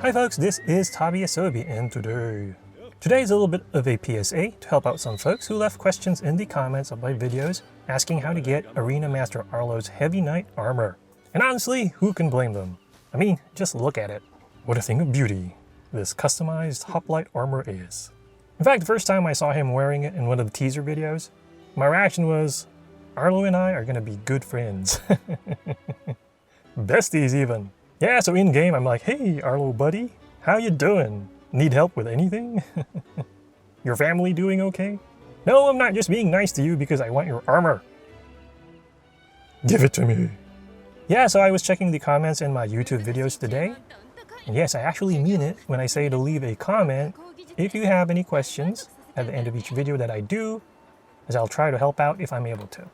Hi folks, this is Tabi Asobi, and today is a little bit of a PSA to help out some folks who left questions in the comments of my videos asking how to get Arena Master Arlow's Heavy Knight armor. And honestly, who can blame them? I mean, just look at it. What a thing of beauty this customized Hoplite armor is. In fact, the first time I saw him wearing it in one of the teaser videos, my reaction was, Arlow and I are gonna be good friends. Besties even. Yeah, so in game I'm like, hey Arlow buddy, how you doing? Need help with anything? Your family doing okay? No, I'm not just being nice to you because I want your armor. Give it to me. Yeah, so I was checking the comments in my YouTube videos today. And yes, I actually mean it when I say to leave a comment if you have any questions at the end of each video that I do, as I'll try to help out if I'm able to.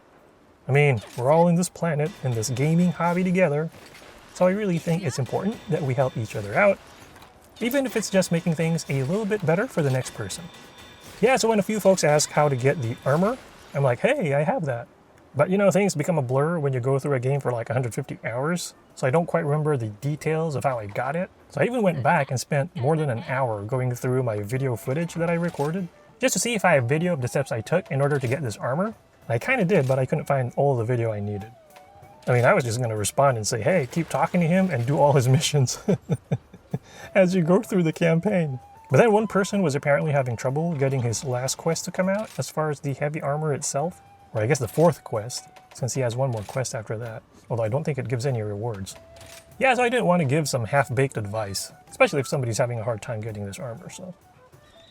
I mean, we're all in this planet, in this gaming hobby together, so I really think it's important that we help each other out, even if it's just making things a little bit better for the next person. Yeah, so when a few folks ask how to get the armor, I'm like, hey, I have that. But you know, things become a blur when you go through a game for like 150 hours, so I don't quite remember the details of how I got it. So I even went back and spent more than an hour going through my video footage that I recorded, just to see if I have video of the steps I took in order to get this armor. And I kind of did, but I couldn't find all the video I needed. I mean, I was just going to respond and say, hey, keep talking to him and do all his missions as you go through the campaign. But then one person was apparently having trouble getting his last quest to come out as far as the heavy armor itself. Or I guess the fourth quest, since he has one more quest after that. Although I don't think it gives any rewards. Yeah, so I didn't want to give some half-baked advice, especially if somebody's having a hard time getting this armor, so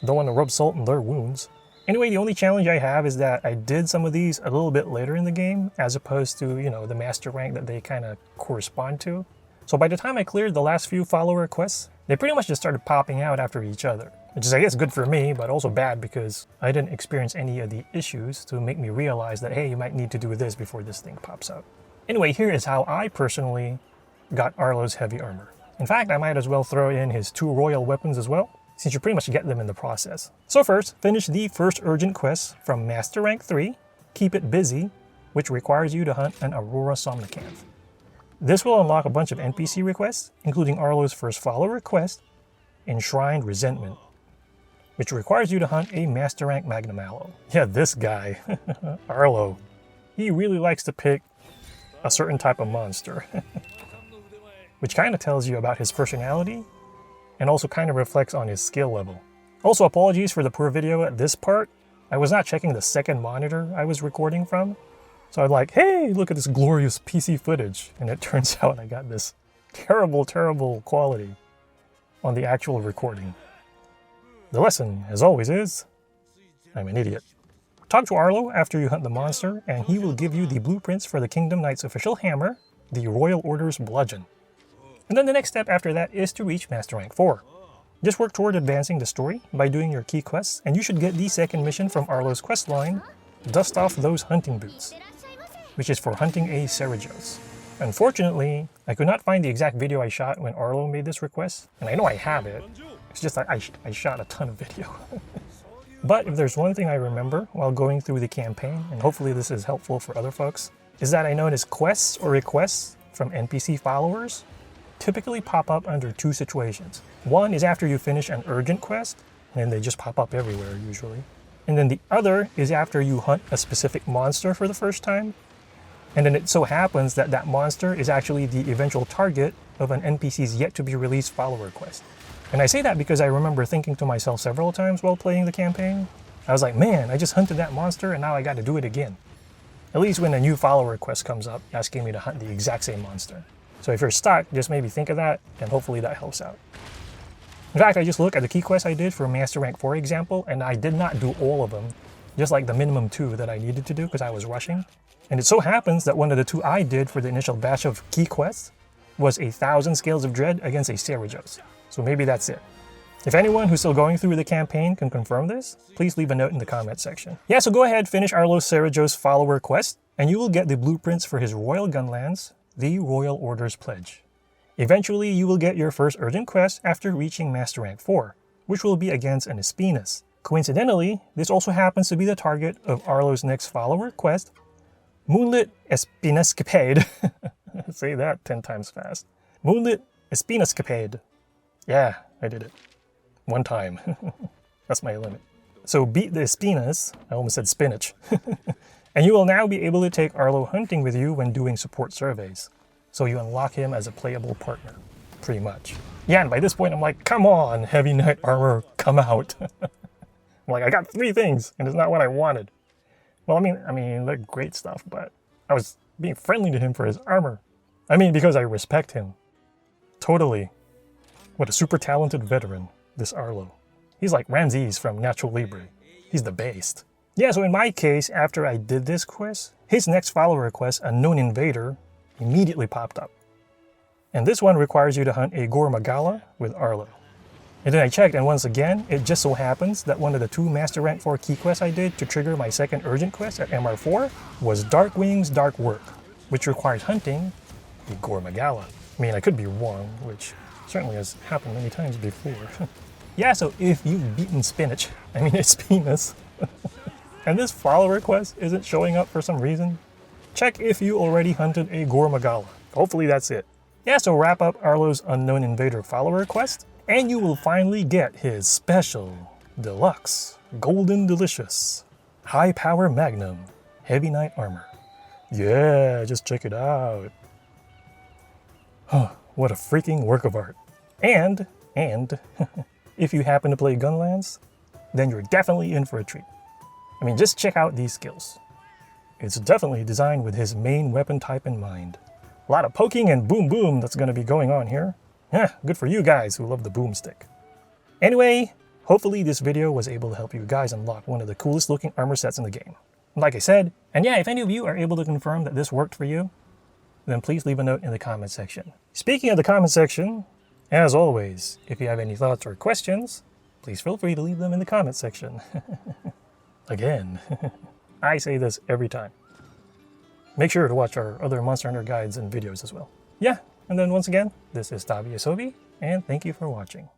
don't want to rub salt in their wounds. Anyway, the only challenge I have is that I did some of these a little bit later in the game, as opposed to, you know, the master rank that they kind of correspond to. So by the time I cleared the last few follower quests, they pretty much just started popping out after each other. Which is, I guess, good for me, but also bad because I didn't experience any of the issues to make me realize that, hey, you might need to do this before this thing pops out. Anyway, here is how I personally got Arlow's heavy armor. In fact, I might as well throw in his 2 royal weapons as well, since you pretty much get them in the process. So first, finish the first urgent quest from Master Rank 3, Keep It Busy, which requires you to hunt an Aurora Somnicanth. This will unlock a bunch of NPC requests, including Arlow's first follower quest, Enshrined Resentment, which requires you to hunt a Master Rank Magnum Aloe. Yeah, this guy, Arlow, he really likes to pick a certain type of monster, which kind of tells you about his personality and also kind of reflects on his skill level. Also, apologies for the poor video at this part. I was not checking the second monitor I was recording from, so I'm like, hey, look at this glorious PC footage, and it turns out I got this terrible, terrible quality on the actual recording. The lesson, as always, is I'm an idiot. Talk to Arlow after you hunt the monster, and he will give you the blueprints for the Kingdom Knight's official hammer, the Royal Order's Bludgeon. And then the next step after that is to reach Master Rank 4. Just work toward advancing the story by doing your key quests, and you should get the second mission from Arlow's quest line, Dust Off Those Hunting Boots, which is for hunting a Cerejos. Unfortunately, I could not find the exact video I shot when Arlow made this request, and I know I have it, it's just that I shot a ton of video. But if there's one thing I remember while going through the campaign, and hopefully this is helpful for other folks, is that I noticed quests or requests from NPC followers typically pop up under 2 situations. One is after you finish an urgent quest, and they just pop up everywhere usually. And then the other is after you hunt a specific monster for the first time, and then it so happens that that monster is actually the eventual target of an NPC's yet to be released follower quest. And I say that because I remember thinking to myself several times while playing the campaign, I was like, man, I just hunted that monster and now I got to do it again. At least when a new follower quest comes up asking me to hunt the exact same monster. So if you're stuck, just maybe think of that, and hopefully that helps out. In fact, I just looked at the key quests I did for Master Rank 4 example, and I did not do all of them, just like the minimum 2 that I needed to do because I was rushing. And it so happens that one of the 2 I did for the initial batch of key quests was 1,000 Scales of Dread against a Cerejos. So maybe that's it. If anyone who's still going through the campaign can confirm this, please leave a note in the comment section. Yeah, so go ahead, finish Arlow's Cerejos follower quest, and you will get the blueprints for his Royal Gunlance, the Royal Order's Pledge. Eventually, you will get your first urgent quest after reaching Master Rank 4, which will be against an Espinas. Coincidentally, this also happens to be the target of Arlow's next follower quest, Moonlit Espinascapade. Say that 10 times fast. Moonlit Espinascapade. Yeah, I did it. One time. That's my limit. So beat the Espinas, I almost said spinach, and you will now be able to take Arlow hunting with you when doing support surveys. So you unlock him as a playable partner, pretty much. Yeah, and by this point I'm like, come on, Heavy Knight Armor, come out. I'm like, I got 3 things, and it's not what I wanted. Well, I mean, they're great stuff, but I was being friendly to him for his armor. I mean, because I respect him. Totally. What a super talented veteran, this Arlow. He's like Ramses from Natural Libre. He's the best. Yeah, so in my case, after I did this quest, his next follower request, Unknown Invader, immediately popped up. And this one requires you to hunt a Gore Magala with Arlow. And then I checked, and once again, it just so happens that one of the 2 Master Rank 4 key quests I did to trigger my second urgent quest at MR4 was Dark Wings, Dark Work, which requires hunting a Gore Magala. I mean, I could be wrong, which certainly has happened many times before. Yeah, so if you've beaten spinach, I mean it's penis, and this follow request isn't showing up for some reason, check if you already hunted a Gore Magala. Hopefully that's it. Yeah, so wrap up Arlow's Unknown Invader follower request, and you will finally get his special, deluxe, golden delicious, high power magnum, Heavy Knight Armor. Yeah, just check it out. What a freaking work of art. And, if you happen to play Gunlance, then you're definitely in for a treat. I mean, just check out these skills. It's definitely designed with his main weapon type in mind. A lot of poking and boom boom that's going to be going on here. Yeah, good for you guys who love the boomstick. Anyway, hopefully this video was able to help you guys unlock one of the coolest looking armor sets in the game. Like I said, and yeah, if any of you are able to confirm that this worked for you, then please leave a note in the comment section. Speaking of the comment section, as always, if you have any thoughts or questions, please feel free to leave them in the comment section. Again, I say this every time. Make sure to watch our other Monster Hunter guides and videos as well. Yeah, and then once again, this is Tabi Asobi, and thank you for watching.